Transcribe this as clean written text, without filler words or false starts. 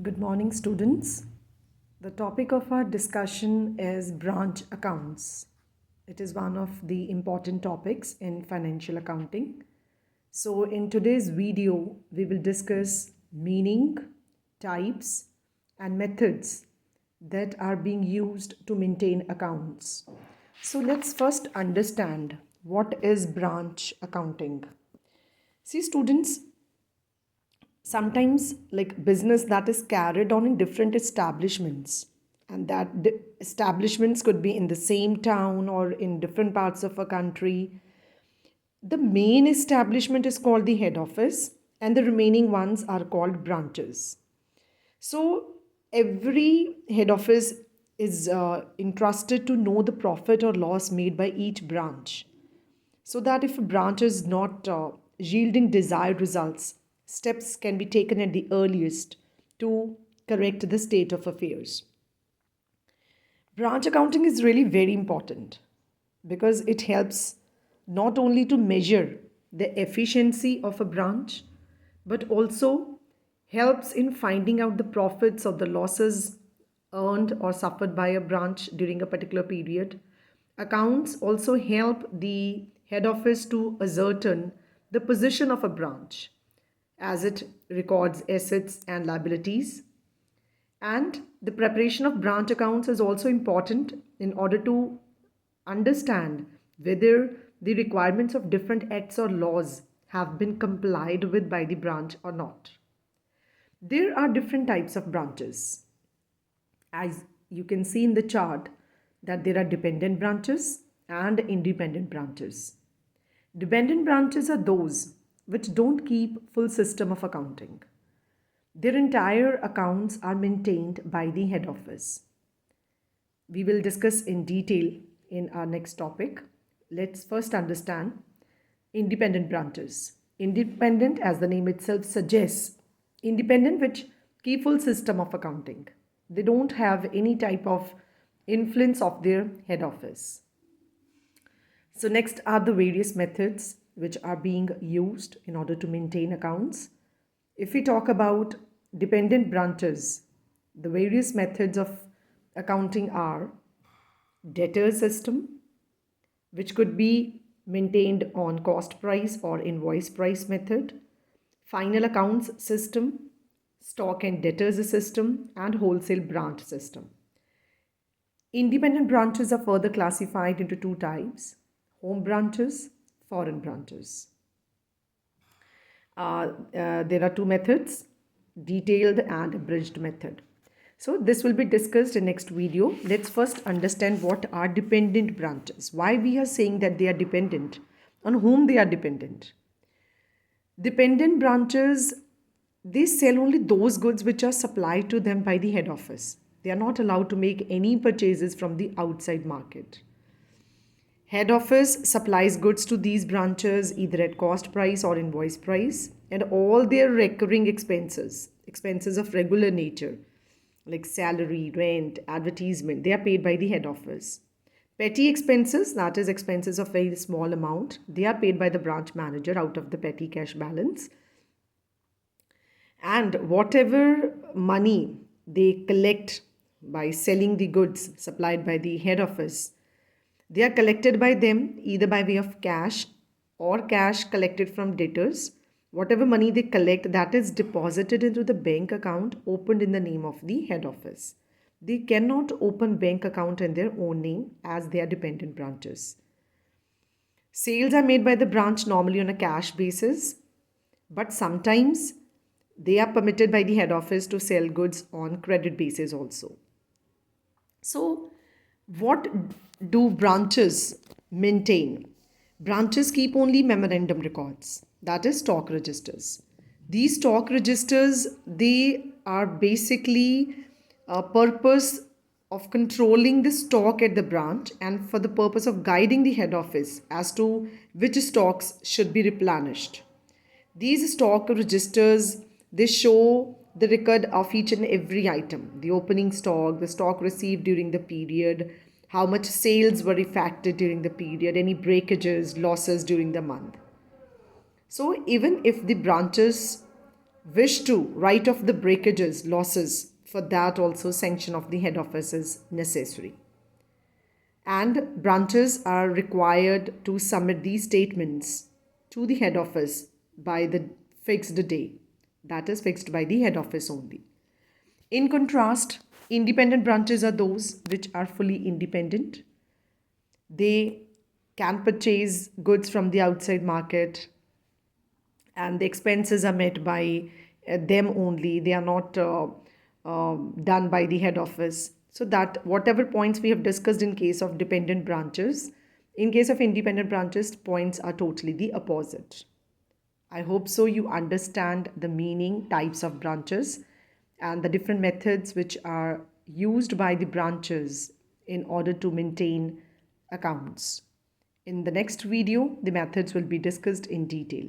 Good morning, students. The topic of our discussion is branch accounts. It is one of the important topics in financial accounting. So, in today's video, we will discuss meaning, types, and methods that are being used to maintain accounts. So, let's first understand what is branch accounting. See, students, sometimes like business that is carried on in different establishments, and that establishments could be in the same town or in different parts of a country. The main establishment is called the head office, and the remaining ones are called branches. So every head office is entrusted to know the profit or loss made by each branch, so that if a branch is not yielding desired results, steps can be taken at the earliest to correct the state of affairs. Branch accounting is really very important because it helps not only to measure the efficiency of a branch, but also helps in finding out the profits or the losses earned or suffered by a branch during a particular period. Accounts also help the head office to ascertain the position of a branch as it records assets and liabilities. And the preparation of branch accounts is also important in order to understand whether the requirements of different acts or laws have been complied with by the branch or not. There are different types of branches. As you can see in the chart, that there are dependent branches and independent branches. Dependent branches are those which don't keep full system of accounting. Their entire accounts are maintained by the head office. We will discuss in detail in our next topic. Let's first understand independent branches. Independent, as the name itself suggests, independent which keep full system of accounting. They don't have any type of influence of their head office. So next are the various methods which are being used in order to maintain accounts. If we talk about dependent branches, the various methods of accounting are debtor system, which could be maintained on cost price or invoice price method, final accounts system, stock and debtors system, and wholesale branch system. Independent branches are further classified into two types: home branches, foreign branches. There are two methods, detailed and abridged method. So this will be discussed in next video. Let's first understand what are dependent branches. Why we are saying that they are dependent, on whom they are dependent. Dependent branches, they sell only those goods which are supplied to them by the head office. They are not allowed to make any purchases from the outside market. Head office supplies goods to these branches either at cost price or invoice price, and all their recurring expenses, expenses of regular nature like salary, rent, advertisement, they are paid by the head office. Petty expenses, that is expenses of very small amount, they are paid by the branch manager out of the petty cash balance. And whatever money they collect by selling the goods supplied by the head office, they are collected by them either by way of cash or cash collected from debtors. Whatever money they collect, that is deposited into the bank account opened in the name of the head office. They cannot open bank account in their own name as they are dependent branches. Sales are made by the branch normally on a cash basis, but sometimes they are permitted by the head office to sell goods on credit basis also. So, what do branches maintain? Branches keep only memorandum records, that is stock registers. These stock registers, they are basically a purpose of controlling the stock at the branch and for the purpose of guiding the head office as to which stocks should be replenished. These stock registers, they show the record of each and every item, the opening stock, the stock received during the period, how much sales were effected during the period, any breakages, losses during the month. So even if the branches wish to write off the breakages, losses, for that also sanction of the head office is necessary. And branches are required to submit these statements to the head office by the fixed day, that is fixed by the head office only. In contrast, independent branches are those which are fully independent. They can purchase goods from the outside market, and the expenses are met by them only. They are not done by the head office. So that whatever points we have discussed in case of dependent branches, in case of independent branches, points are totally the opposite. I hope so you understand the meaning, types of branches, and the different methods which are used by the branches in order to maintain accounts. In the next video, the methods will be discussed in detail.